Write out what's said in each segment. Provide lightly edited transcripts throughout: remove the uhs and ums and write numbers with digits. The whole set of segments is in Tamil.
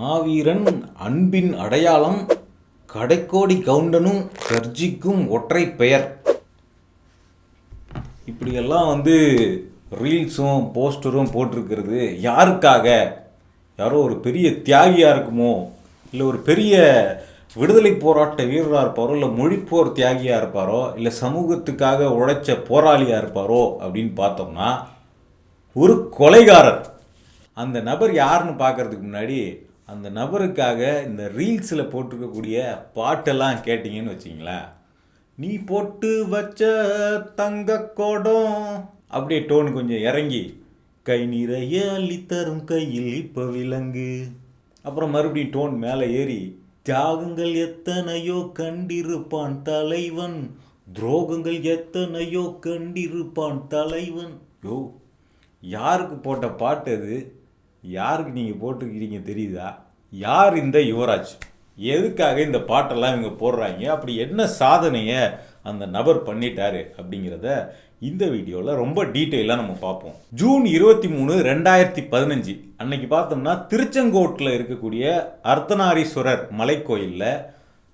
மாவீரன் அன்பின் அடையாளம் கடைக்கோடி கவுண்டனும் கர்ஜிக்கும் ஒற்றை பெயர். இப்படியெல்லாம் ரீல்ஸும் போஸ்டரும் போட்டிருக்கிறது யாருக்காக? யாரோ ஒரு பெரிய தியாகியாக இருக்குமோ, இல்லை ஒரு பெரிய விடுதலை போராட்ட வீரராக இருப்பாரோ, இல்லை மொழிப்போர் தியாகியாக இருப்பாரோ, இல்லை சமூகத்துக்காக உழைச்ச போராளியாக இருப்பாரோ அப்படின்னு பார்த்தோம்னா ஒரு கொலைகாரர். அந்த நபர் யாருன்னு பார்க்கறதுக்கு முன்னாடி அந்த நபருக்காக இந்த ரீல்ஸில் போட்டிருக்கக்கூடிய பாட்டெல்லாம் கேட்டிங்கன்னு வச்சிங்களேன், நீ போட்டு வச்ச தங்க கோடம் அப்படியே டோனு கொஞ்சம் இறங்கி, கை நிறைய அள்ளித்தரும் கையில் இப்போ விலங்கு, அப்புறம் மறுபடியும் டோன் மேலே ஏறி, தியாகங்கள் எத்தனையோ கண்டிருப்பான் தலைவன், துரோகங்கள் எத்தனையோ கண்டிருப்பான் தலைவன். யோ, யாருக்கு போட்ட பாட்டு அது? யாருக்கு நீங்கள் போட்டிருக்கிறீங்க தெரியுதா? யார் இந்த யுவராஜ்? எதுக்காக இந்த பாட்டெல்லாம் இவங்க போடுறாங்க? அப்படி என்ன சாதனையை அந்த நபர் பண்ணிட்டாரு அப்படிங்கிறத இந்த வீடியோவில் ரொம்ப டீட்டெயிலாக நம்ம பார்ப்போம். ஜூன் 23, 2015 அன்னைக்கு பார்த்தோம்னா திருச்செங்கோட்டில் இருக்கக்கூடிய அர்த்தநாரீஸ்வரர் மலைக்கோயிலில்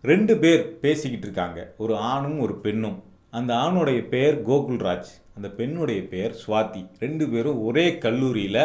2 பேர் பேசிக்கிட்டு இருக்காங்க, ஒரு ஆணும் ஒரு பெண்ணும். அந்த ஆணுடைய பெயர் கோகுல்ராஜ், அந்த பெண்ணுடைய பெயர் சுவாதி. 2 பேரும் ஒரே கல்லூரியில்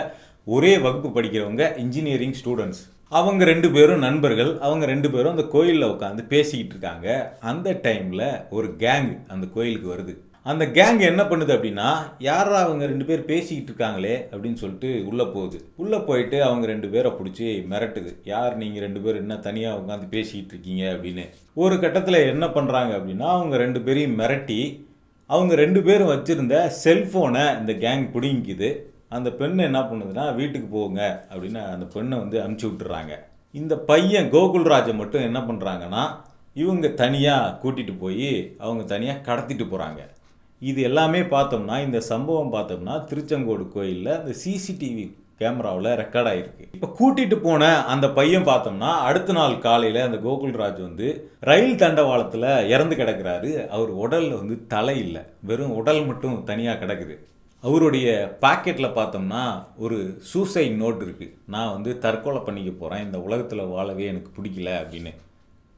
ஒரே வகுப்பு படிக்கிறவங்க, இன்ஜினியரிங் ஸ்டூடெண்ட்ஸ். அவங்க 2 பேரும் நண்பர்கள். அவங்க 2 பேரும் அந்த கோயிலில் உட்காந்து பேசிக்கிட்டு இருக்காங்க. அந்த டைமில் ஒரு கேங் அந்த கோயிலுக்கு வருது. அந்த கேங் என்ன பண்ணுது அப்படின்னா, யாரா அவங்க 2 பேர் பேசிக்கிட்டு இருக்காங்களே அப்படின்னு சொல்லிட்டு உள்ளே போகுது. உள்ளே போயிட்டு அவங்க 2 பேரை பிடிச்சி மிரட்டுது. யார் நீங்கள் 2 பேர் என்ன தனியாக உட்காந்து பேசிக்கிட்டு இருக்கீங்க அப்படின்னு. ஒரு கட்டத்தில் என்ன பண்ணுறாங்க அப்படின்னா, அவங்க 2 பேரையும் மிரட்டி அவங்க 2 பேரும் வச்சுருந்த செல்ஃபோனை இந்த கேங் பிடிங்கிக்குது. அந்த பெண்ணை என்ன பண்ணுதுன்னா, வீட்டுக்கு போங்க அப்படின்னு அந்த பெண்ணை அனுப்பிச்சி விட்டுறாங்க. இந்த பையன் கோகுல்ராஜை மட்டும் என்ன பண்ணுறாங்கன்னா, இவங்க தனியாக கூட்டிகிட்டு போய் அவங்க தனியாக கடத்திட்டு போகிறாங்க. இது எல்லாமே பார்த்தோம்னா, இந்த சம்பவம் பார்த்தோம்னா திருச்செங்கோடு கோயிலில் அந்த சிசிடிவி கேமராவில் ரெக்கார்ட் ஆகிருக்கு. இப்போ கூட்டிகிட்டு போன அந்த பையன் பார்த்தோம்னா அடுத்த நாள் காலையில் அந்த கோகுல்ராஜ் ரயில் தண்டவாளத்தில் இறந்து கிடக்கிறாரு. அவர் உடலில் தலை இல்லை, வெறும் உடல் மட்டும் தனியாக கிடக்குது. அவருடைய பாக்கெட்டில் பார்த்தோம்னா ஒரு சூசைட் நோட் இருக்குது. நான் தற்கொலை பண்ணிக்க போகிறேன், இந்த உலகத்தில் வாழவே எனக்கு பிடிக்கல அப்படின்னு.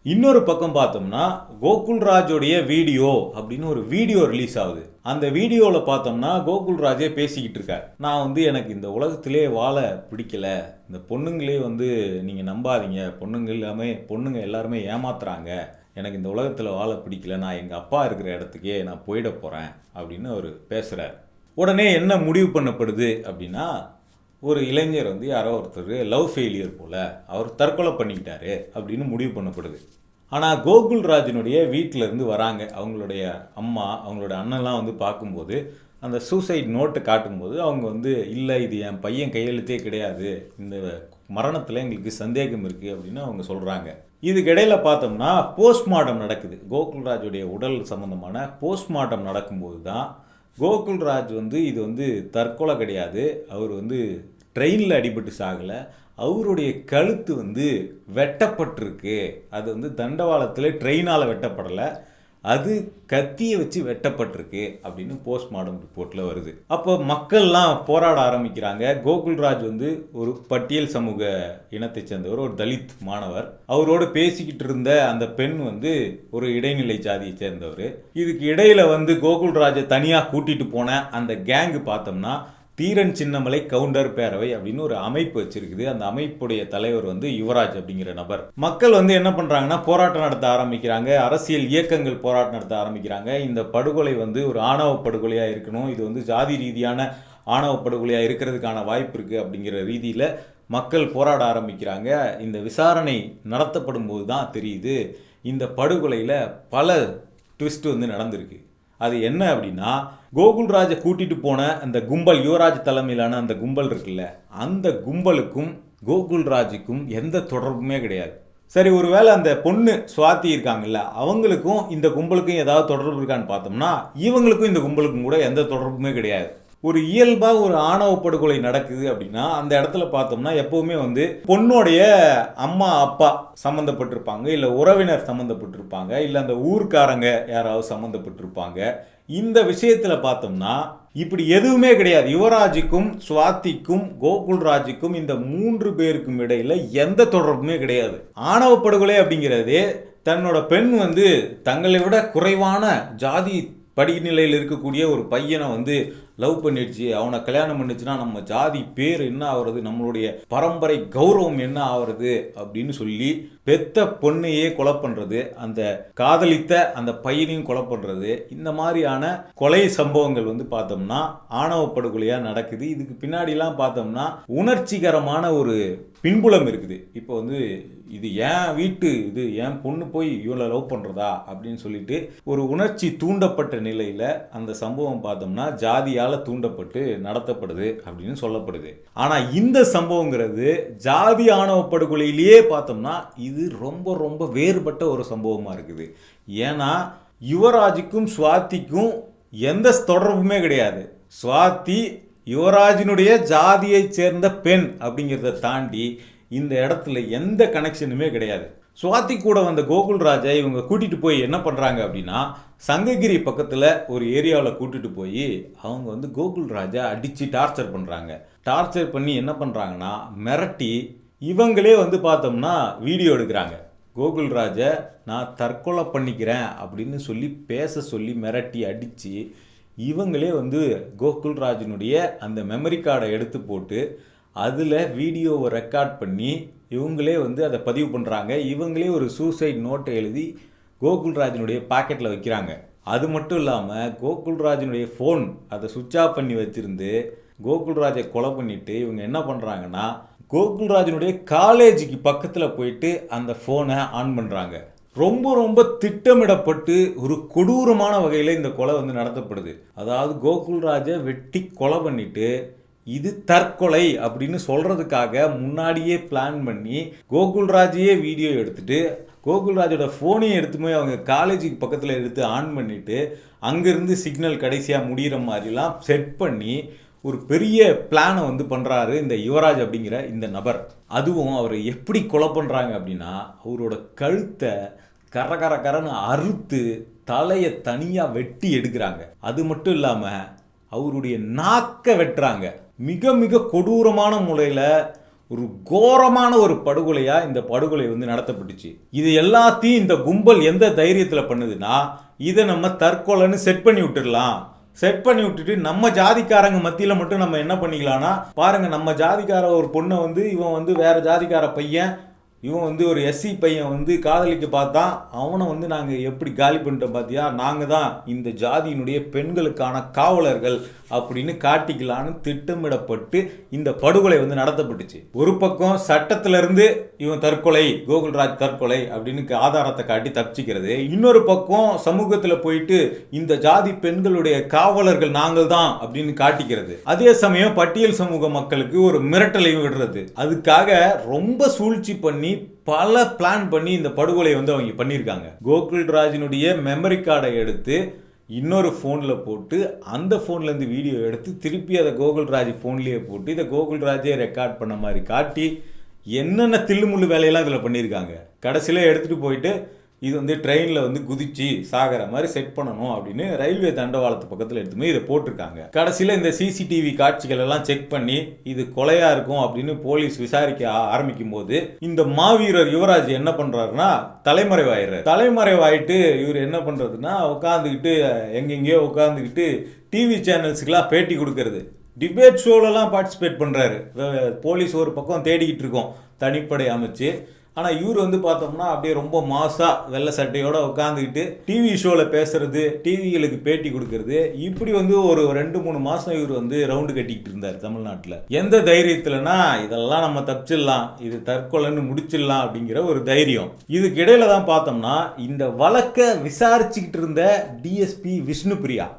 இன்னொரு பக்கம் பார்த்தோம்னா கோகுல்ராஜோடைய வீடியோ அப்படின்னு ஒரு வீடியோ ரிலீஸ் ஆகுது. அந்த வீடியோவில் பார்த்தோம்னா கோகுல்ராஜே பேசிக்கிட்டு இருக்கார். நான் எனக்கு இந்த உலகத்திலே வாழ பிடிக்கல, இந்த பொண்ணுங்களே நீங்கள் நம்பாதீங்க, பொண்ணுங்க எல்லாருமே ஏமாத்துறாங்க, எனக்கு இந்த உலகத்தில் வாழ பிடிக்கல, நான் எங்கள் அப்பா இருக்கிற இடத்துக்கே நான் போயிட போகிறேன் அப்படின்னு அவர் பேசுகிறார். உடனே என்ன முடிவு பண்ணப்படுது அப்படின்னா, ஒரு இளைஞர் யாரோ ஒருத்தர் லவ் ஃபெயிலியர் போல் அவர் தற்கொலை பண்ணிக்கிட்டாரு அப்படின்னு முடிவு பண்ணப்படுது. ஆனால் கோகுல்ராஜினுடைய வீட்டிலேருந்து வராங்க அவங்களுடைய அம்மா, அவங்களோட அண்ணன்லாம் பார்க்கும்போது அந்த சூசைட் நோட்டை காட்டும்போது அவங்க இல்லை, இது என் பையன் கையெழுத்தே கிடையாது, இந்த மரணத்தில் எங்களுக்கு சந்தேகம் இருக்குது அப்படின்னு அவங்க சொல்கிறாங்க. இதுக்கிடையில் பார்த்தோம்னா போஸ்ட்மார்ட்டம் நடக்குது. கோகுல்ராஜுடைய உடல் சம்மந்தமான போஸ்ட்மார்ட்டம் நடக்கும்போது தான் கோகுல்ராஜ் இது தற்கொலை கிடையாது, அவர் ட்ரெயினில் அடிபட்டு சாகலை, அவருடைய கழுத்து வெட்டப்பட்டிருக்கு. அது தண்டவாளத்தில் ட்ரெயினால் வெட்டப்படலை, அது கத்தியை வச்சு வெட்டப்பட்டிருக்கு அப்படின்னு போஸ்ட்மார்ட்டம் ரிப்போர்ட்டில் வருது. அப்போ மக்கள்லாம் போராட ஆரம்பிக்கிறாங்க. கோகுல்ராஜ் ஒரு பட்டியல் சமூக இனத்தை சேர்ந்தவர், ஒரு தலித் மாணவர். அவரோடு பேசிக்கிட்டு இருந்த அந்த பெண் ஒரு இடைநிலை ஜாதியை சேர்ந்தவர். இதுக்கு இடையில கோகுல்ராஜை தனியாக கூட்டிட்டு போன அந்த கேங்கு பார்த்தோம்னா தீரன் சின்னமலை கவுண்டர் பேரவை அப்படின்னு ஒரு அமைப்பு வச்சிருக்குது. அந்த அமைப்புடைய தலைவர் யுவராஜ் அப்படிங்கிற நபர். மக்கள் என்ன பண்றாங்கன்னா, போராட்டம் நடத்த ஆரம்பிக்கிறாங்க, அரசியல் இயக்கங்கள் போராட்டம் நடத்த ஆரம்பிக்கிறாங்க. இந்த படுகொலை ஒரு ஆணவ படுகொலையா இருக்கணும், இது ஜாதி ரீதியான ஆணவ படுகொலையா இருக்கிறதுக்கான வாய்ப்பு இருக்கு அப்படிங்கிற ரீதியில மக்கள் போராட ஆரம்பிக்கிறாங்க. இந்த விசாரணை நடத்தப்படும் போது தான் தெரியுது, இந்த படுகொலையில பல ட்விஸ்ட் நடந்திருக்கு. அது என்ன அப்படின்னா, கோகுல்ராஜை கூட்டிட்டு போன அந்த கும்பல், யுவராஜ் தலைமையிலான அந்த கும்பல் இருக்குல்ல, அந்த கும்பலுக்கும் கோகுல்ராஜுக்கும் எந்த தொடர்புமே கிடையாது. சரி, ஒருவேளை அந்த பொண்ணு சுவாதி இருக்காங்கல்ல, அவங்களுக்கும் இந்த கும்பலுக்கும் ஏதாவது தொடர்பு இருக்கான்னு பார்த்தோம்னா இவங்களுக்கும் இந்த கும்பலுக்கும் கூட எந்த தொடர்புமே கிடையாது. ஒரு இயல்பாக ஒரு ஆணவ படுகொலை நடக்குது அப்படின்னா அந்த இடத்துல பார்த்தோம்னா எப்போவுமே பொண்ணுடைய அம்மா அப்பா சம்மந்தப்பட்டிருப்பாங்க, இல்லை உறவினர் சம்மந்தப்பட்டிருப்பாங்க, இல்லை அந்த ஊர்க்காரங்க யாராவது சம்மந்தப்பட்டிருப்பாங்க. இந்த விஷயத்தில் பார்த்தோம்னா இப்படி எதுவுமே கிடையாது. யுவராஜுக்கும் சுவாதிக்கும் கோகுல்ராஜுக்கும் இந்த 3 பேருக்கும் இடையில எந்த தொடர்புமே கிடையாது. ஆணவ படுகொலை அப்படிங்கிறது தன்னோட பெண் வந்து தங்களை விட குறைவான ஜாதி படிநிலையில் இருக்கக்கூடிய ஒரு பையனை வந்து லவ் பண்ணிடுச்சு, அவனை கல்யாணம் பண்ணிச்சுன்னா நம்ம ஜாதி பேர் என்ன ஆகுறது, நம்மளுடைய பரம்பரை கௌரவம் என்ன ஆகுறது அப்படின்னு சொல்லி பெத்த பொண்ணையே கொலை பண்ணுறது, அந்த காதலித்த அந்த பையனையும் கொலை பண்ணுறது, இந்த மாதிரியான கொலை சம்பவங்கள் வந்து பார்த்தோம்னா ஆணவ படுகொலையாக நடக்குது. இதுக்கு பின்னாடிலாம் பார்த்தோம்னா உணர்ச்சிகரமான ஒரு பின்புலம் இருக்குது. இப்போ வந்து இது ஏன் வீட்டு இது ஏன் பொண்ணு போய் இவளை லவ் பண்ணுறதா அப்படின்னு சொல்லிட்டு ஒரு உணர்ச்சி தூண்டப்பட்ட நிலையில் அந்த சம்பவம் பார்த்தோம்னா ஜாதியால் தூண்டப்பட்டு நடத்தப்படுது அப்படின்னு சொல்லப்படுது. ஆனால் இந்த சம்பவங்கிறது ஜாதி ஆணவ படுகொலையிலேயே பார்த்தோம்னா இது ரொம்ப ரொம்ப வேறுபட்ட ஒரு சம்பவமாக இருக்குது. ஏன்னா யுவராஜுக்கும் சுவாதிக்கும் எந்த தொடர்புமே கிடையாது. சுவாதி யுவராஜினுடைய ஜாதியை சேர்ந்த பெண் அப்படிங்கிறத தாண்டி இந்த இடத்துல எந்த கனெக்ஷனுமே கிடையாது. சுவாதி கூட வந்த கோகுல்ராஜை இவங்க கூட்டிகிட்டு போய் என்ன பண்ணுறாங்க அப்படின்னா சங்ககிரி பக்கத்தில் ஒரு ஏரியாவில் கூட்டிகிட்டு போய் அவங்க வந்து கோகுல்ராஜை அடித்து டார்ச்சர் பண்ணுறாங்க. டார்ச்சர் பண்ணி என்ன பண்ணுறாங்கன்னா மிரட்டி இவங்களே வந்து பார்த்தோம்னா வீடியோ எடுக்கிறாங்க. கோகுல்ராஜை நான் தற்கொலை பண்ணிக்கிறேன் அப்படின்னு சொல்லி பேச சொல்லி மிரட்டி அடித்து இவங்களே வந்து கோகுல்ராஜினுடைய அந்த மெமரி கார்டை எடுத்து போட்டு அதில் வீடியோவை ரெக்கார்ட் பண்ணி இவங்களே வந்து அதை பதிவு பண்ணுறாங்க. இவங்களே ஒரு சூசைட் நோட்டை எழுதி கோகுல்ராஜினுடைய பாக்கெட்டில் வைக்கிறாங்க. அது மட்டும் இல்லாமல் கோகுல்ராஜினுடைய ஃபோன் அதை சுவிட்ச் ஆஃப் பண்ணி வச்சுருந்து கோகுல்ராஜை கொலை பண்ணிவிட்டு இவங்க என்ன பண்ணுறாங்கன்னா கோகுல்ராஜினுடைய காலேஜுக்கு பக்கத்தில் போயிட்டு அந்த ஃபோனை ஆன் பண்ணுறாங்க. ரொம்ப ரொம்ப திட்டமிடப்பட்டு ஒரு கொடூரமான வகையில் இந்த கொலை வந்து நடத்தப்படுது. அதாவது கோகுல்ராஜை வெட்டி கொலை பண்ணிட்டு இது தற்கொலை அப்படின்னு சொல்கிறதுக்காக முன்னாடியே பிளான் பண்ணி கோகுல்ராஜையே வீடியோ எடுத்துட்டு கோகுல்ராஜோட ஃபோனையும் எடுத்து போய் அவங்க காலேஜுக்கு பக்கத்தில் எடுத்து ஆன் பண்ணிவிட்டு அங்கேருந்து சிக்னல் கடைசியாக முடிகிற மாதிரிலாம் செட் பண்ணி ஒரு பெரிய பிளானை வந்து பண்ணுறாரு இந்த யுவராஜ் அப்படிங்கிற இந்த நபர். அதுவும் அவரை எப்படி கொலை பண்ணுறாங்க அப்படின்னா அவரோட கழுத்தை கரன்னு அறுத்து தலையை தனியாக வெட்டி எடுக்கிறாங்க. அது மட்டும் இல்லாமல் அவருடைய நாக்கை வெட்டுறாங்க. மிக மிக கொடூரமான முறையில் ஒரு கோரமான ஒரு படுகொலையாக இந்த படுகொலை வந்து நடத்தப்பட்டுச்சு. இது எல்லாத்தையும் இந்த கும்பல் எந்த தைரியத்தில் பண்ணுதுன்னா இதை நம்ம தற்கொலைன்னு செட் பண்ணி விட்டுடலாம். செட் பண்ணி விட்டுட்டு நம்ம ஜாதிக்காரங்க மத்தியில் மட்டும் நம்ம என்ன பண்ணிக்கலாம்னா பாருங்கள், நம்ம ஜாதிக்கார ஒரு பொண்ணை வந்து இவன் வந்து வேறு ஜாதிக்கார பையன், இவன் வந்து ஒரு எஸ்சி பையன் வந்து காதலிக்க பார்த்தா அவனை வந்து நாங்கள் எப்படி காலி பண்ணிட்டோம் பார்த்தியா, நாங்கள் தான் இந்த ஜாதியினுடைய பெண்களுக்கான காவலர்கள் அப்படின்னு காட்டிக்கலான்னு திட்டமிடப்பட்டு இந்த படுகொலை வந்து நடத்தப்பட்டுச்சு. ஒரு பக்கம் சட்டத்திலிருந்து இவன் தற்கொலை, கோகுல்ராஜ் தற்கொலை அப்படின்னு ஆதாரத்தை காட்டி தப்பிச்சுக்கிறது, இன்னொரு பக்கம் சமூகத்தில் போயிட்டு இந்த ஜாதி பெண்களுடைய காவலர்கள் நாங்கள் தான் அப்படின்னு காட்டிக்கிறது. அதே சமயம் பட்டியல் சமூக மக்களுக்கு ஒரு மிரட்டலையும் விடுறது. அதுக்காக ரொம்ப சூழ்ச்சி பண்ணி பல பிளான் பண்ணி இந்த படுகொலை வந்து அவங்க பண்ணியிருக்காங்க. கோகுல்ராஜினுடைய மெமரி கார்டை எடுத்து இன்னொரு ஃபோனில் போட்டு அந்த ஃபோன்லேருந்து வீடியோ எடுத்து திருப்பி அதை கோகுல்ராஜ் ஃபோன்லேயே போட்டு இதை கோகுல்ராஜே ரெக்கார்ட் பண்ண மாதிரி காட்டி என்னென்ன தில்லுமுள்ளு வேலையெல்லாம் இதில் பண்ணியிருக்காங்க. கடைசியில் எடுத்துகிட்டு போயிட்டு இது வந்து ட்ரெயினில் வந்து குதிச்சு சாகிற மாதிரி செட் பண்ணணும் அப்படின்னு ரயில்வே தண்டவாளத்து பக்கத்தில் எடுத்துமே இதை போட்டிருக்காங்க. கடைசியில் இந்த சிசிடிவி காட்சிகள் எல்லாம் செக் பண்ணி இது கொலையாக இருக்கும் அப்படின்னு போலீஸ் விசாரிக்க ஆரம்பிக்கும் போது இந்த மாவீரர் யுவராஜ் என்ன பண்ணுறாருன்னா தலைமறைவாயிட்டு இவர் என்ன பண்ணுறதுன்னா உட்காந்துக்கிட்டு எங்கெங்கேயோ உட்காந்துக்கிட்டு டிவி சேனல்ஸுக்கெல்லாம் பேட்டி கொடுக்கறது, டிபேட் ஷோலெல்லாம் பார்ட்டிசிபேட் பண்ணுறாரு. போலீஸ் ஒரு பக்கம் தேடிக்கிட்டு இருக்கோம் தனிப்படை அமைச்சு. ஆனால் இவர் வந்து பார்த்தோம்னா அப்படியே ரொம்ப மாசாக வெள்ளை சட்டையோடு உட்காந்துக்கிட்டு டிவி ஷோவில் பேசுறது, டிவிகளுக்கு பேட்டி கொடுக்கறது, இப்படி வந்து ஒரு 2-3 மாதம் இவர் வந்து ரவுண்டு கட்டிக்கிட்டு இருந்தார் தமிழ்நாட்டில். எந்த தைரியத்தில்னா இதெல்லாம் நம்ம தப்பிச்சிடலாம், இது தற்கொலைன்னு முடிச்சிடலாம் அப்படிங்கிற ஒரு தைரியம். இதுக்கு இடையில தான் பார்த்தோம்னா இந்த வழக்கை விசாரிச்சுக்கிட்டு இருந்த டிஎஸ்பி விஷ்ணுபிரியா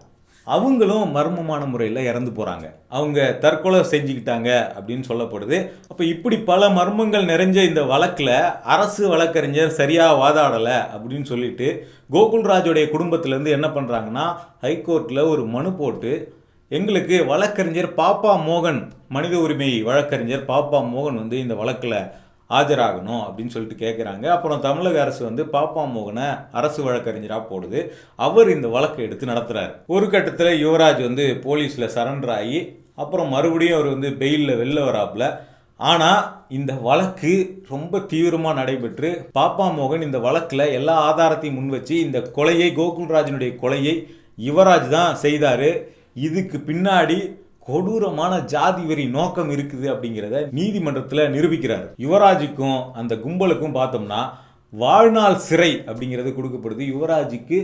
அவங்களும் மர்மமான முறையில் இறந்து போகிறாங்க. அவங்க தற்கொலை செஞ்சுக்கிட்டாங்க அப்படின்னு சொல்லப்படுது. அப்போ இப்படி பல மர்மங்கள் நிறைஞ்ச இந்த வழக்கில் அரசு வழக்கறிஞர் சரியாக வாதாடலை அப்படின்னு சொல்லிட்டு கோகுல்ராஜோடைய குடும்பத்திலேருந்து என்ன பண்ணுறாங்கன்னா ஹைகோர்ட்டில் ஒரு மனு போட்டு எங்களுக்கு வழக்கறிஞர் பாப்பா மோகன், மனித உரிமை வழக்கறிஞர் பாப்பா மோகன் வந்து இந்த வழக்கில் ஆஜராகணும் அப்படின்னு சொல்லிட்டு கேட்குறாங்க. அப்புறம் தமிழக அரசு வந்து பாப்பா மோகனை அரசு வழக்கறிஞராக போடுது. அவர் இந்த வழக்கை எடுத்து நடத்துகிறார். ஒரு கட்டத்தில் யுவராஜ் வந்து போலீஸில் சரண்டர் ஆகி அப்புறம் மறுபடியும் அவர் வந்து பெயிலில் வெளில வராப்புல. ஆனால் இந்த வழக்கு ரொம்ப தீவிரமாக நடைபெற்று பாப்பா மோகன் இந்த வழக்கில் எல்லா ஆதாரத்தையும் முன் வச்சு இந்த கொலையை, கோகுல்ராஜினுடைய கொலையை யுவராஜ் தான் செய்தார், இதுக்கு பின்னாடி கொடூரமான ஜாதி வெறி நோக்கம் இருக்குது அப்படிங்கிறத நீதிமன்றத்தில் நிரூபிக்கிறார். யுவராஜுக்கும் அந்த கும்பலுக்கும் பார்த்தோம்னா வாழ்நாள் சிறை அப்படிங்கிறது கொடுக்கப்படுது. யுவராஜுக்கு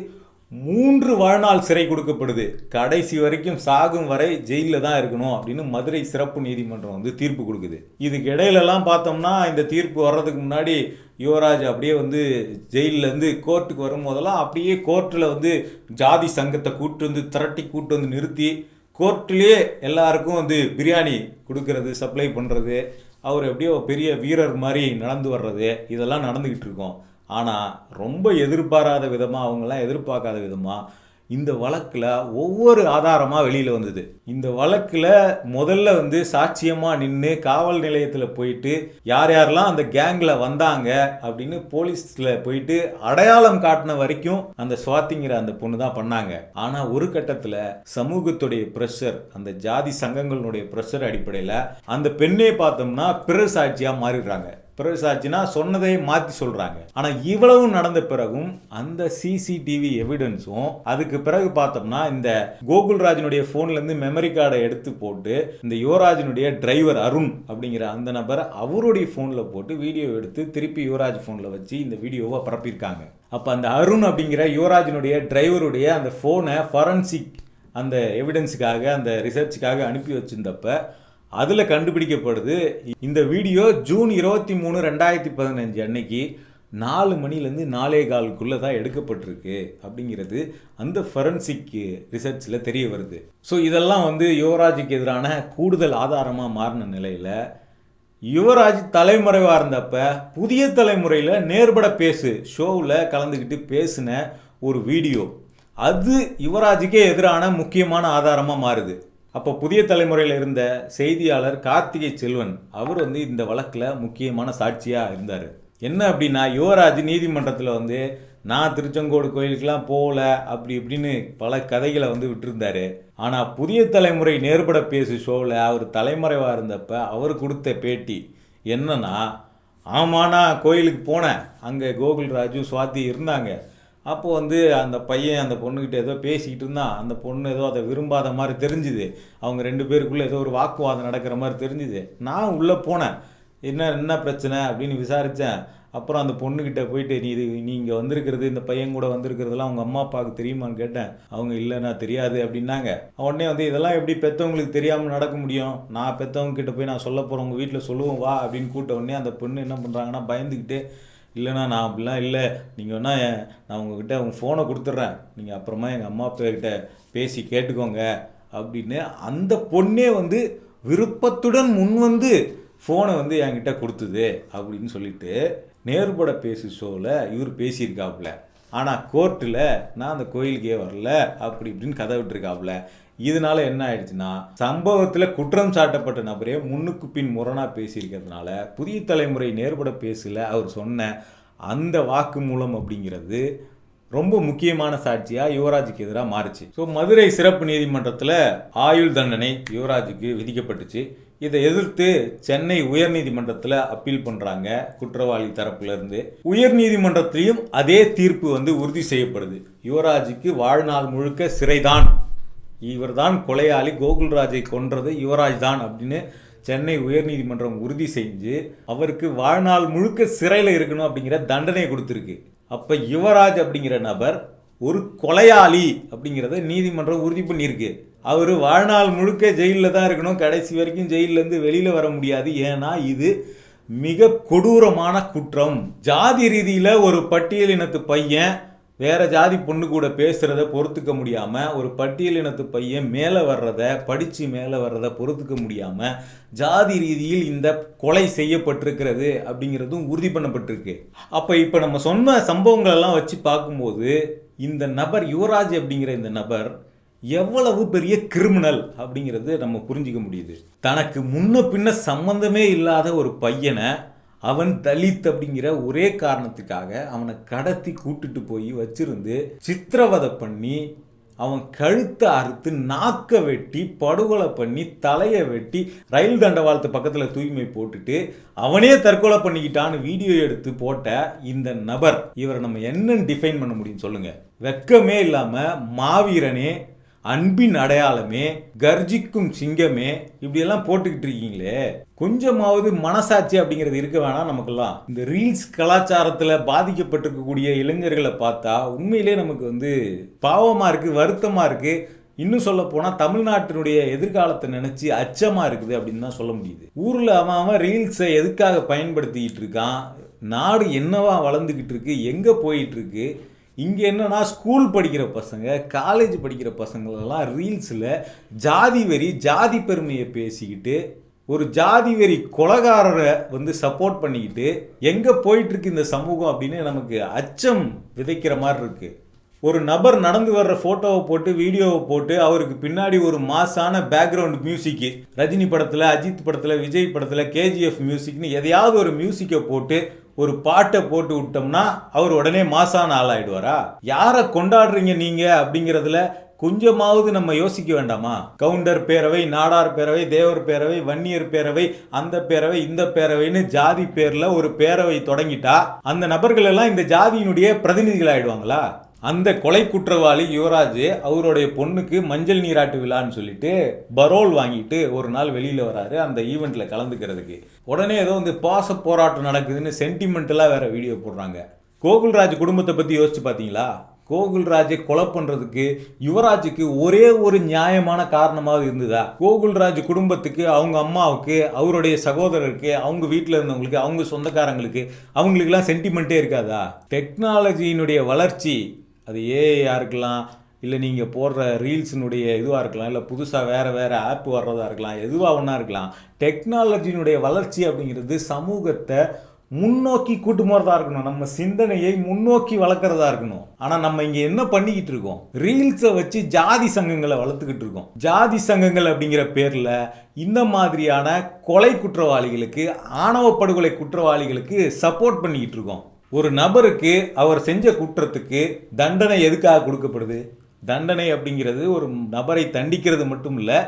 3 வாழ்நாள் சிறை கொடுக்கப்படுது. கடைசி வரைக்கும் சாகும் வரை ஜெயிலில் தான் இருக்கணும் அப்படின்னு மதுரை சிறப்பு நீதிமன்றம் வந்து தீர்ப்பு கொடுக்குது. இதுக்கு இடையிலலாம் பார்த்தோம்னா இந்த தீர்ப்பு வர்றதுக்கு முன்னாடி யுவராஜ் அப்படியே வந்து ஜெயிலேருந்து கோர்ட்டுக்கு வரும்போதெல்லாம் அப்படியே கோர்ட்டில் வந்து ஜாதி சங்கத்தை திரட்டி கூட்டு வந்து நிறுத்தி கோர்ட்டிலே எல்லாருக்கும் வந்து பிரியாணி கொடுக்கறது, சப்ளை பண்ணுறது, அவர் எப்படியோ பெரிய வீரர் மாதிரி நடந்து வர்றது, இதெல்லாம் நடந்துக்கிட்டு இருக்கோம். ஆனால் ரொம்ப எதிர்பாராத விதமாக, அவங்களாம் எதிர்பார்க்காத விதமாக இந்த வழக்கில் ஒவ்வொரு ஆதாரமாக வெளியில் வந்தது. இந்த வழக்கில் முதல்ல வந்து சாட்சியமாக நின்று காவல் நிலையத்தில் போயிட்டு யார் யாரெல்லாம் அந்த கேங்கில் வந்தாங்க அப்படின்னு போலீஸில் போயிட்டு அடையாளம் காட்டின வரைக்கும் அந்த சுவாதிங்கிற அந்த பொண்ணு தான் பண்ணாங்க. ஆனால் ஒரு கட்டத்தில் சமூகத்துடைய ப்ரெஷர், அந்த ஜாதி சங்கங்களுடைய ப்ரெஷர் அடிப்படையில் அந்த பெண்ணே பார்த்தோம்னா பிற சாட்சியாக மாறிடுறாங்க. பிறசாட்சினா சொன்னதை மாற்றி சொல்கிறாங்க. ஆனால் இவ்வளவு நடந்த பிறகும் அந்த சிசிடிவி எவிடன்ஸும் அதுக்கு பிறகு பார்த்தோம்னா இந்த கோகுல்ராஜினுடைய ஃபோன்லேருந்து மெமரி கார்டை எடுத்து போட்டு இந்த யுவராஜினுடைய டிரைவர் அருண் அப்படிங்கிற அந்த நபரை அவருடைய ஃபோனில் போட்டு வீடியோ எடுத்து திருப்பி யுவராஜ் ஃபோனில் வச்சு இந்த வீடியோவை பரப்பியிருக்காங்க. அப்போ அந்த அருண் அப்படிங்கிற யுவராஜினுடைய டிரைவருடைய அந்த ஃபோனை ஃபாரன்சிக் அந்த எவிடன்ஸுக்காக, அந்த ரிசர்ச்சுக்காக அனுப்பி வச்சிருந்தப்ப அதில் கண்டுபிடிக்கப்படுது இந்த வீடியோ ஜூன் 23, 2015 அன்னைக்கு 4 மணிலேருந்து 4:15 தான் எடுக்கப்பட்டிருக்கு அப்படிங்கிறது அந்த ஃபொரன்சிக் ரிசர்ச்சில் தெரிய வருது. ஸோ இதெல்லாம் வந்து யுவராஜுக்கு எதிரான கூடுதல் ஆதாரமாக மாறின நிலையில் யுவராஜ் தலைமறைவாக இருந்தப்ப புதிய தலைமுறையில் நேர்பட பேசு ஷோவில் கலந்துக்கிட்டு பேசின ஒரு வீடியோ அது யுவராஜுக்கே எதிரான முக்கியமான ஆதாரமாக மாறுது. அப்போ புதிய தலைமுறையில் இருந்த செய்தியாளர் கார்த்திகை செல்வன் அவர் வந்து இந்த வழக்கில் முக்கியமான சாட்சியாக இருந்தார். என்ன அப்படின்னா, யுவராஜ் நீதிமன்றத்தில் வந்து நான் திருச்செங்கோடு கோயிலுக்கெல்லாம் போகல அப்படி இப்படின்னு பல கதைகளை வந்து விட்டுருந்தாரு. ஆனால் புதிய தலைமுறை நேர்பட பேசு ஷோவில் அவர் தலைமறைவாக இருந்தப்ப அவர் கொடுத்த பேட்டி என்னன்னா, ஆமாம் நான் கோயிலுக்கு போனேன், அங்கே கோகுல்ராஜு சுவாதி இருந்தாங்க, அப்போது வந்து அந்த பையன் அந்த பொண்ணுக்கிட்ட ஏதோ பேசிக்கிட்டு இருந்தான், அந்த பொண்ணு ஏதோ அதை விரும்பாத மாதிரி தெரிஞ்சுது, அவங்க 2 பேருக்குள்ளே ஏதோ ஒரு வாக்குவாதம் நடக்கிற மாதிரி தெரிஞ்சுது, நான் உள்ளே போனேன், என்ன பிரச்சனை அப்படின்னு விசாரித்தேன். அப்புறம் அந்த பொண்ணுக்கிட்ட போயிட்டு நீ இங்கே வந்திருக்கிறது, இந்த பையன் கூட வந்திருக்கிறதுலாம் அவங்க அம்மா அப்பாவுக்கு தெரியுமான்னு கேட்டேன். அவங்க இல்லைன்னா தெரியாது அப்படின்னாங்க. உடனே வந்து இதெல்லாம் எப்படி பெற்றவங்களுக்கு தெரியாமல் நடக்க முடியும், நான் பெற்றவங்க கிட்ட போய் நான் சொல்ல போகிறேன், உங்கள் வீட்டில் சொல்லுவோம் வா அப்படின்னு கூட்ட உடனே அந்த பொண்ணு என்ன பண்ணுறாங்கன்னா பயந்துக்கிட்டு, இல்லைண்ணா நான் அப்படிலாம் இல்லை, நீங்கள் வேணா நான் உங்ககிட்ட உங்கள் ஃபோனை கொடுத்துட்றேன், நீங்கள் அப்புறமா எங்கள் அம்மா அப்பாக்கிட்ட பேசி கேட்டுக்கோங்க அப்படின்னு அந்த பொண்ணே வந்து விருப்பத்துடன் முன் வந்து ஃபோனை வந்து என்கிட்ட கொடுத்துது அப்படின்னு சொல்லிட்டு நேர்பட பேசு ஷோவில் இவர் பேசியிருக்காப்புல. ஆனால் கோர்ட்டில் நான் அந்த கோயிலுக்கே வரல அப்படி இப்படின்னு கதை விட்டுருக்காப்புல. இதனால என்ன ஆயிடுச்சுன்னா, சம்பவத்தில் குற்றம் சாட்டப்பட்ட நபரே முன்னுக்கு பின் முரணாக பேசியிருக்கிறதுனால புதிய தலைமுறை நேர்பட பேசல அவர் சொன்ன அந்த வாக்குமூலம் அப்படிங்கிறது ரொம்ப முக்கியமான சாட்சியாக யுவராஜுக்கு எதிராக மாறுச்சு. ஸோ மதுரை சிறப்பு நீதிமன்றத்தில் ஆயுள் தண்டனை யுவராஜுக்கு விதிக்கப்பட்டுச்சு. இதை எதிர்த்து சென்னை உயர்நீதிமன்றத்தில் அப்பீல் பண்ணுறாங்க குற்றவாளி தரப்புலேருந்து. உயர்நீதிமன்றத்திலையும் அதே தீர்ப்பு வந்து உறுதி செய்யப்படுது. யுவராஜுக்கு வாழ்நாள் முழுக்க சிறைதான், இவர் தான் கொலையாளி, கோகுல்ராஜை கொன்றது யுவராஜ் தான் அப்படின்னு சென்னை உயர்நீதிமன்றம் உறுதி செஞ்சு அவருக்கு வாழ்நாள் முழுக்க சிறையில் இருக்கணும் அப்படிங்கிற தண்டனை கொடுத்துருக்கு. அப்போ யுவராஜ் அப்படிங்கிற நபர் ஒரு கொலையாளி அப்படிங்கிறத நீதிமன்றம் உறுதி பண்ணியிருக்கு. அவர் வாழ்நாள் முழுக்க ஜெயிலில் தான் இருக்கணும், கடைசி வரைக்கும் ஜெயிலேருந்து வெளியில் வர முடியாது. ஏன்னா இது மிக கொடூரமான குற்றம். ஜாதி ரீதியில் ஒரு பட்டியலினத்து பையன் வேற ஜாதி பொண்ணு கூட பேசுகிறத பொறுத்துக்க முடியாமல், ஒரு பட்டியலினத்து பையன் மேலே வர்றதை படித்து மேலே வர்றதை பொறுத்துக்க முடியாமல் ஜாதி ரீதியில் இந்த கொலை செய்யப்பட்டிருக்கிறது அப்படிங்கிறதும் உறுதி பண்ணப்பட்டிருக்கு. அப்போ இப்போ நம்ம சொன்ன சம்பவங்களெல்லாம் வச்சு பார்க்கும்போது இந்த நபர் யுவராஜ் அப்படிங்கிற இந்த நபர் எவ்வளவு பெரிய கிரிமினல் அப்படிங்கிறது நம்ம புரிஞ்சிக்க முடியுது. தனக்கு முன்ன பின்ன சம்பந்தமே இல்லாத ஒரு பையனை அவன் தலித் அப்படிங்கிற ஒரே காரணத்துக்காக அவனை கடத்தி கூட்டிட்டு போய் வச்சிருந்து சித்திரவதை பண்ணி அவன் கழுத்தை அறுத்து நாக்க வெட்டி படுகொலை பண்ணி தலையை வெட்டி ரயில் தண்டவாளத்து பக்கத்தில் தூய்மை போட்டுட்டு அவனே தற்கொலை பண்ணிக்கிட்டான்னு வீடியோ எடுத்து போட்ட இந்த நபர், இவரை நம்ம என்னன்னு டிஃபைன் பண்ண முடியும் சொல்லுங்க? வெக்கமே இல்லாம மாவீரனே, அன்பின் அடையாளமே, கர்ஜிக்கும் சிங்கமே இப்படியெல்லாம் போட்டுக்கிட்டு இருக்கீங்களே, கொஞ்சமாவது மனசாட்சி அப்படிங்கிறது இருக்க வேணாம் நமக்கெல்லாம்? இந்த ரீல்ஸ் கலாச்சாரத்தில் பாதிக்கப்பட்டிருக்கக்கூடிய இளைஞர்களை பார்த்தா உண்மையிலே நமக்கு பாவமாக இருக்குது, வருத்தமாக இருக்குது. இன்னும் சொல்ல போனால் தமிழ்நாட்டினுடைய எதிர்காலத்தை நினச்சி அச்சமாக இருக்குது அப்படின்னு தான் சொல்ல முடியுது. ஊரில் அவன் ரீல்ஸை எதுக்காக பயன்படுத்திக்கிட்டு இருக்கான், நாடு என்னவா வளர்ந்துக்கிட்டு இருக்கு, எங்கே போயிட்டு இருக்கு? இங்கே என்னன்னா ஸ்கூல் படிக்கிற பசங்க, காலேஜ் படிக்கிற பசங்களெல்லாம் ரீல்ஸில் ஜாதி வெறி, ஜாதி பெருமையை பேசிக்கிட்டு ஒரு ஜாதி வெறி கொலைகாரரை சப்போர்ட் பண்ணிக்கிட்டு எங்கே போயிட்டுருக்கு இந்த சமூகம் அப்படின்னு நமக்கு அச்சம் விதைக்கிற மாதிரி இருக்குது. ஒரு நபர் நடந்து வர்ற ஃபோட்டோவை போட்டு வீடியோவை போட்டு அவருக்கு பின்னாடி ஒரு மாசான பேக்ரவுண்ட் மியூசிக்கு, ரஜினி படத்தில், அஜித் படத்தில், விஜய் படத்தில் கேஜிஎஃப் மியூசிக்னு எதையாவது ஒரு மியூசிக்கை போட்டு ஒரு பாட்டை போட்டு விட்டோம்னா அவர் உடனே மாசான ஆளாயிடுவாரா? யாரை கொண்டாடுறீங்க நீங்கள் அப்படிங்கிறதுல கொஞ்சமாவது நம்ம யோசிக்க வேண்டாமா? கவுண்டர் பேரவை, நாடார் பேரவை, தேவர் பேரவை, வன்னியர் பேரவை, அந்த பேரவை, இந்த பேரவைன்னு ஜாதி பேரில் ஒரு பேரவை தொடங்கிட்டா அந்த நபர்கள் எல்லாம் இந்த ஜாதியினுடைய பிரதிநிதிகள் ஆயிடுவாங்களா? அந்த கொலை குற்றவாளி யுவராஜ் அவருடைய பொண்ணுக்கு மஞ்சள் நீராட்டு விழான்னு சொல்லிட்டு பரோல் வாங்கிட்டு ஒரு நாள் வெளியில் வராரு அந்த ஈவெண்ட்டில் கலந்துக்கிறதுக்கு. உடனே ஏதோ பாச போராட்டம் நடக்குதுன்னு சென்டிமெண்டலாக வேற வீடியோ போடுறாங்க. கோகுல்ராஜ் குடும்பத்தை பற்றி யோசிச்சு பார்த்தீங்களா? கோகுல்ராஜை கொலை பண்ணுறதுக்கு யுவராஜுக்கு ஒரே ஒரு நியாயமான காரணமாவது இருந்ததா? கோகுல்ராஜ் குடும்பத்துக்கு, அவங்க அம்மாவுக்கு, அவருடைய சகோதரருக்கு, அவங்க வீட்டில் இருந்தவங்களுக்கு, அவங்க சொந்தக்காரங்களுக்கு, அவங்களுக்கெல்லாம் சென்டிமெண்ட்டே இருக்காதா? டெக்னாலஜியினுடைய வளர்ச்சி, அது ஏஐயாக இருக்கலாம், இல்லை நீங்கள் போடுற ரீல்ஸினுடைய இதுவாக இருக்கலாம், இல்லை புதுசாக வேறு ஆப் வர்றதா இருக்கலாம், எதுவாக ஒன்றா இருக்கலாம். டெக்னாலஜியினுடைய வளர்ச்சி அப்படிங்கிறது சமூகத்தை முன்னோக்கி கூட்டு போகிறதா இருக்கணும், நம்ம சிந்தனையை முன்னோக்கி வளர்க்குறதா இருக்கணும். ஆனால் நம்ம இங்கே என்ன பண்ணிக்கிட்டு இருக்கோம்? ரீல்ஸை வச்சு ஜாதி சங்கங்களை வளர்த்துக்கிட்டு இருக்கோம். ஜாதி சங்கங்கள் அப்படிங்கிற பேரில் இந்த மாதிரியான கொலை குற்றவாளிகளுக்கு, ஆணவ படுகொலை குற்றவாளிகளுக்கு சப்போர்ட் பண்ணிக்கிட்டு இருக்கோம். ஒரு நபருக்கு அவர் செஞ்ச குற்றத்துக்கு தண்டனை எதுக்காக கொடுக்கப்படுது? தண்டனை அப்படிங்கிறது ஒரு நபரை தண்டிக்கிறது மட்டும் இல்லை,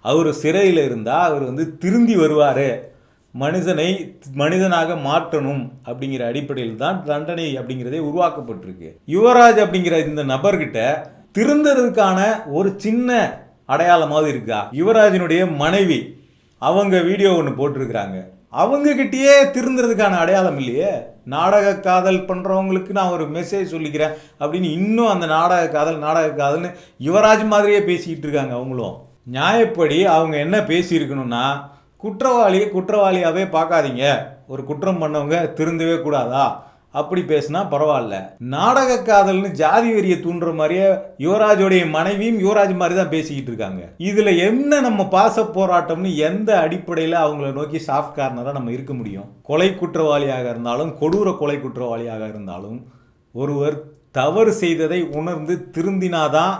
அவர் சிறையில் இருந்தால் அவர் திருந்தி வருவார், மனிதனை மனிதனாக மாற்றணும் அப்படிங்கிற அடிப்படையில் தான் தண்டனை அப்படிங்கிறதே உருவாக்கப்பட்டிருக்கு. யுவராஜ் அப்படிங்கிற இந்த நபர்கிட்ட திருந்ததுக்கான ஒரு சின்ன அடையாளமாவது இருக்கா? யுவராஜினுடைய மனைவி அவங்க வீடியோ ஒன்று போட்டிருக்கிறாங்க, அவங்ககிட்டயே திருந்துறதுக்கான அடையாளம் இல்லையே. நாடக காதல் பண்ணுறவங்களுக்கு நான் ஒரு மெசேஜ் சொல்லிக்கிறேன் அப்படின்னு இன்னும் அந்த நாடக காதல்னு யுவராஜ் மாதிரியே பேசிக்கிட்டு இருக்காங்க. அவங்களும் நியாயப்படி அவங்க என்ன பேசியிருக்கணும்னா, குற்றவாளியை குற்றவாளியாகவே பார்க்காதீங்க, ஒரு குற்றம் பண்ணவங்க திருந்தவே கூடாதா அப்படி பேசினா பரவாயில்ல. நாடக காதல்னு ஜாதி வெறியை தூண்டுற மாதிரியே யுவராஜோடைய மனைவியும் யுவராஜ் மாதிரி தான் பேசிக்கிட்டு இருக்காங்க. இதுல என்ன நம்ம பாச போராட்டம்னு எந்த அடிப்படையில் அவங்கள நோக்கி சாஃப்ட் கார்னராக நம்ம இருக்க முடியும்? கொலை குற்றவாளியாக இருந்தாலும், கொடூர கொலை குற்றவாளியாக இருந்தாலும், ஒருவர் தவறு செய்ததை உணர்ந்து திருந்தினாதான்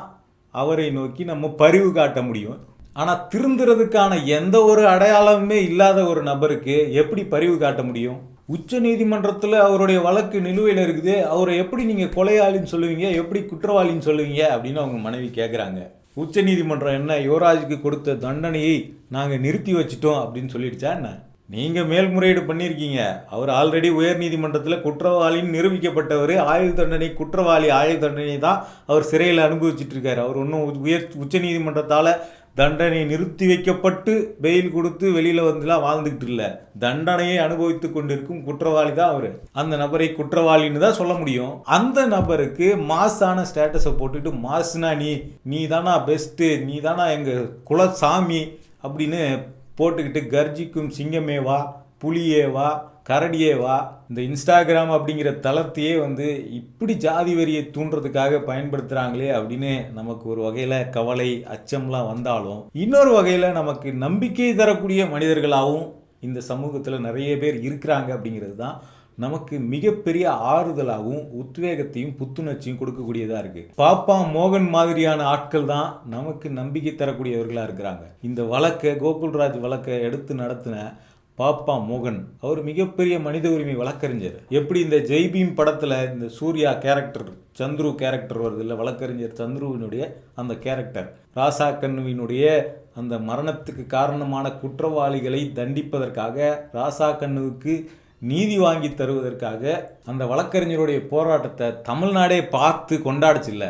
அவரை நோக்கி நம்ம பரிவு காட்ட முடியும். ஆனால் திருந்துறதுக்கான எந்த ஒரு அடையாளமுமே இல்லாத ஒரு நபருக்கு எப்படி பரிவு காட்ட முடியும்? உச்ச நீதிமன்றத்தில் அவருடைய வழக்கு நிலுவையில் இருக்குது, அவரை எப்படி நீங்கள் கொலையாளின்னு சொல்லுவீங்க, எப்படி குற்றவாளின்னு சொல்லுவீங்க அப்படின்னு அவங்க மனைவி கேட்குறாங்க. உச்ச நீதிமன்றம் என்ன யுவராஜுக்கு கொடுத்த தண்டனையை நாங்கள் நிறுத்தி வச்சிட்டோம் அப்படின்னு சொல்லிடுச்சா என்ன? நீங்கள் மேல்முறையீடு பண்ணியிருக்கீங்க, அவர் ஆல்ரெடி உயர் நீதிமன்றத்தில் குற்றவாளின்னு நிரூபிக்கப்பட்டவர், ஆயுள் தண்டனை குற்றவாளி, ஆயுள் தண்டனை தான் அவர் சிறையில் அனுபவிச்சுட்டு இருக்காரு. அவர் ஒன்றும் உச்ச நீதிமன்றத்தால் தண்டனை நிறுத்தி வைக்கப்பட்டு பெயில் கொடுத்து வெளியில் வந்துலாம் வாழ்ந்துக்கிட்டு இல்லை, தண்டனையை அனுபவித்து கொண்டிருக்கும் குற்றவாளி தான் அவர். அந்த நபரை குற்றவாளின்னு தான் சொல்ல முடியும். அந்த நபருக்கு மாசான ஸ்டேட்டஸை போட்டுட்டு, மாசுனா நீ தானா பெஸ்ட்டு, நீ தானா எங்கள் குலசாமி அப்படின்னு போட்டுக்கிட்டு கர்ஜிக்கும் சிங்கமேவா, புலியேவா, கரடியேவா, இந்த இன்ஸ்டாகிராம் அப்படிங்கிற தளத்தையே இப்படி ஜாதி வெறியை தூண்டுறதுக்காக பயன்படுத்துகிறாங்களே அப்படின்னு நமக்கு ஒரு வகையில் கவலை, அச்சம்லாம் வந்தாலும், இன்னொரு வகையில் நமக்கு நம்பிக்கை தரக்கூடிய மனிதர்களாகவும் இந்த சமூகத்தில் நிறைய பேர் இருக்கிறாங்க அப்படிங்கிறது தான் நமக்கு மிகப்பெரிய ஆறுதலாகவும் உத்வேகத்தையும் புத்துணர்ச்சியும் கொடுக்கக்கூடியதாக இருக்குது. பாப்பா மோகன் மாதிரியான ஆட்கள் தான் நமக்கு நம்பிக்கை தரக்கூடியவர்களாக இருக்கிறாங்க. இந்த வழக்கை, கோகுல்ராஜ் வழக்கை எடுத்து நடத்தின பாப்பா மோகன் அவர் மிகப்பெரிய மனித உரிமை வழக்கறிஞர். எப்படி இந்த ஜெய்பீம் படத்தில் இந்த சூர்யா கேரக்டர் சந்துரு கேரக்டர் வருது இல்லை, வழக்கறிஞர் சந்துருவினுடைய அந்த கேரக்டர் ராசா கண்ணுவினுடைய அந்த மரணத்துக்கு காரணமான குற்றவாளிகளை தண்டிப்பதற்காக, ராசா கண்ணுவுக்கு நீதி வாங்கி தருவதற்காக அந்த வழக்கறிஞருடைய போராட்டத்தை தமிழ்நாடே பார்த்து கொண்டாடுச்சுல்ல,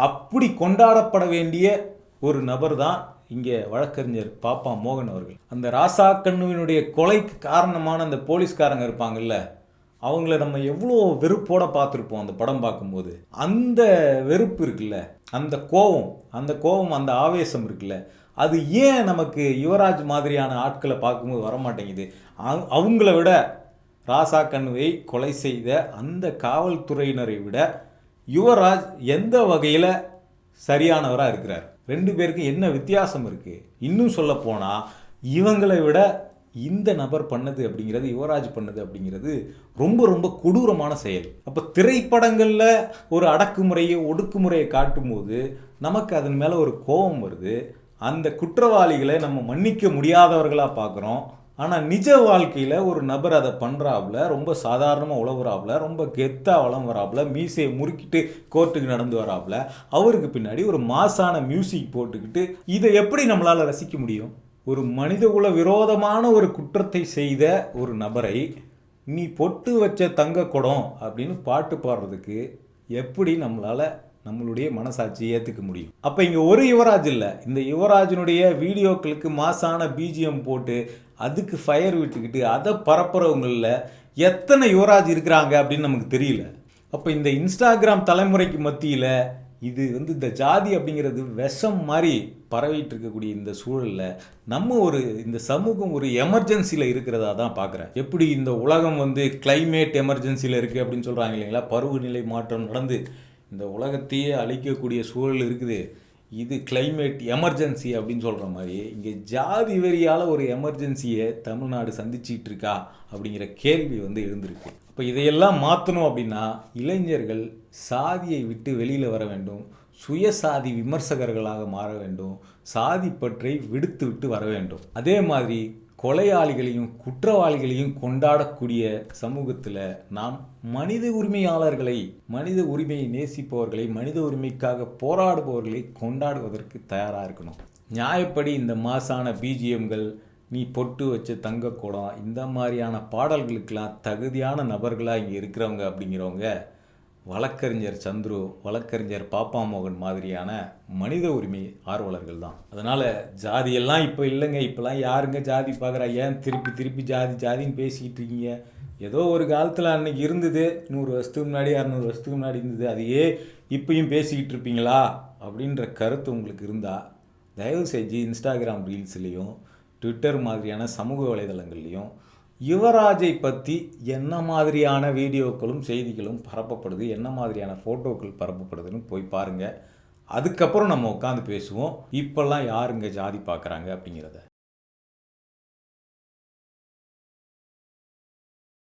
அப்படி கொண்டாடப்பட வேண்டிய ஒரு நபர் தான் இங்கே வழக்கறிஞர் பாப்பா மோகன் அவர்கள். அந்த ராசா கண்ணுவினுடைய கொலைக்கு காரணமான அந்த போலீஸ்காரங்க இருப்பாங்கல்ல, அவங்கள நம்ம எவ்வளோ வெறுப்போட பார்த்துருப்போம் அந்த படம் பார்க்கும்போது. அந்த வெறுப்பு இருக்குல்ல, அந்த கோபம் அந்த ஆவேசம் இருக்குல்ல, அது ஏன் நமக்கு யுவராஜ் மாதிரியான ஆட்களை பார்க்கும்போது வரமாட்டேங்குது? அவங்கள விட ராசா கண்ணுவை கொலை செய்த அந்த காவல்துறையினரை விட யுவராஜ் எந்த வகையில் சரியானவராக இருக்கிறார்? ரெண்டு பேருக்கு என்ன வித்தியாசம் இருக்குது? இன்னும் சொல்ல போனால் இவங்களை விட இந்த நபர் பண்ணது அப்படிங்கிறது, யுவராஜ் பண்ணது அப்படிங்கிறது ரொம்ப ரொம்ப கொடூரமான செயல். அப்போ திரைப்படங்களில் ஒரு அடக்குமுறையை ஒடுக்குமுறையை காட்டும்போது நமக்கு அதன் மேலே ஒரு கோபம் வருது. அந்த குற்றவாளிகளை நம்ம மன்னிக்க முடியாதவர்களாக பார்க்குறோம். ஆனால் நிஜ வாழ்க்கையில் ஒரு நபர் அதை பண்ணுறாப்புல, ரொம்ப சாதாரணமாக உழவுறாப்புல, ரொம்ப கெத்தாக வளம் வராப்புல, மீசையை முறுக்கிட்டு கோர்ட்டுக்கு நடந்து வராப்புல, அவருக்கு பின்னாடி ஒரு மாசான மியூசிக் போட்டுக்கிட்டு இதை எப்படி நம்மளால் ரசிக்க முடியும்? ஒரு மனிதகுல விரோதமான ஒரு குற்றத்தை செய்த ஒரு நபரை நீ பொட்டு வச்ச தங்க குடம் அப்படின்னு பாட்டு பாடுறதுக்கு எப்படி நம்மளுடைய மனசாட்சியை ஏற்றுக்க முடியும்? அப்போ இங்கே ஒரு யுவராஜ் இல்லை, இந்த யுவராஜினுடைய வீடியோக்களுக்கு மாசான பிஜிஎம் போட்டு அதுக்கு ஃபயர் விட்டுக்கிட்டு அதை பரப்புறவங்களில் எத்தனை யுவராஜ் இருக்கிறாங்க அப்படின்னு நமக்கு தெரியல. அப்போ இந்த இன்ஸ்டாகிராம் தலைமுறைக்கு மத்தியில் இது இந்த ஜாதி அப்படிங்கிறது விஷம் மாதிரி பரவிட்டு இருக்கக்கூடிய இந்த சூழலில் இந்த சமூகம் ஒரு எமர்ஜென்சியில் இருக்கிறதா தான் பார்க்குறேன். எப்படி இந்த உலகம் கிளைமேட் எமர்ஜென்சியில் இருக்குது அப்படின்னு சொல்கிறாங்க இல்லைங்களா, பருவநிலை மாற்றம் நடந்து இந்த உலகத்தையே அழிக்கக்கூடிய சூழல் இருக்குது, இது கிளைமேட் எமர்ஜென்சி அப்படின்னு சொல்கிற மாதிரி இங்கே ஜாதி வெறியால் ஒரு எமர்ஜென்சியை தமிழ்நாடு சந்திச்சிட்டு இருக்கா அப்படிங்கிற கேள்வி எழுந்திருக்கு. இப்போ இதையெல்லாம் மாற்றணும் அப்படின்னா இளைஞர்கள் சாதியை விட்டு வெளியில் வர வேண்டும், சுயசாதி விமர்சகர்களாக மாற வேண்டும், சாதி பற்றை விடுத்து வர வேண்டும். அதே மாதிரி கொலையாளிகளையும் குற்றவாளிகளையும் கொண்டாடக்கூடிய சமூகத்தில் நாம் மனித உரிமையாளர்களை, மனித உரிமையை நேசிப்பவர்களை, மனித உரிமைக்காக போராடுபவர்களை கொண்டாடுவதற்கு தயாராக இருக்கணும். நியாயப்படி இந்த மாசான பிஜிஎம்கள், நீ பொட்டு வச்ச தங்க குடம், இந்த மாதிரியான பாடல்களுக்கெல்லாம் தகுதியான நபர்களாக இங்கே இருக்கிறவங்க அப்படிங்கிறவங்க வழக்கறிஞர் சந்துரு, வழக்கறிஞர் பாப்பா மோகன் மாதிரியான மனித உரிமை ஆர்வலர்கள் தான். அதனால் ஜாதியெல்லாம் இப்போ இல்லைங்க, இப்போலாம் யாருங்க ஜாதி பார்க்குறா? ஏன் திருப்பி ஜாதின்னு பேசிக்கிட்டு இருக்கீங்க? ஏதோ ஒரு காலத்தில் அன்றைக்கி இருந்தது, 100 வருஷத்துக்கு முன்னாடி 200 வருஷத்துக்கு முன்னாடி இருந்தது, அதையே இப்பயும் பேசிக்கிட்டு இருப்பீங்களா அப்படின்ற கருத்து உங்களுக்கு இருந்தால் தயவு செஞ்சு இன்ஸ்டாகிராம் ரீல்ஸ்லேயும் ட்விட்டர் மாதிரியான சமூக வலைதளங்கள்லையும் யுவராஜை பற்றி என்ன மாதிரியான வீடியோக்களும் செய்திகளும் பரப்பப்படுது, என்ன மாதிரியான ஃபோட்டோக்கள் பரப்பப்படுதுன்னு போய் பாருங்கள். அதுக்கப்புறம் நம்ம உட்காந்து பேசுவோம் இப்போல்லாம் யாருங்க ஜாதி பார்க்குறாங்க அப்படிங்கிறத.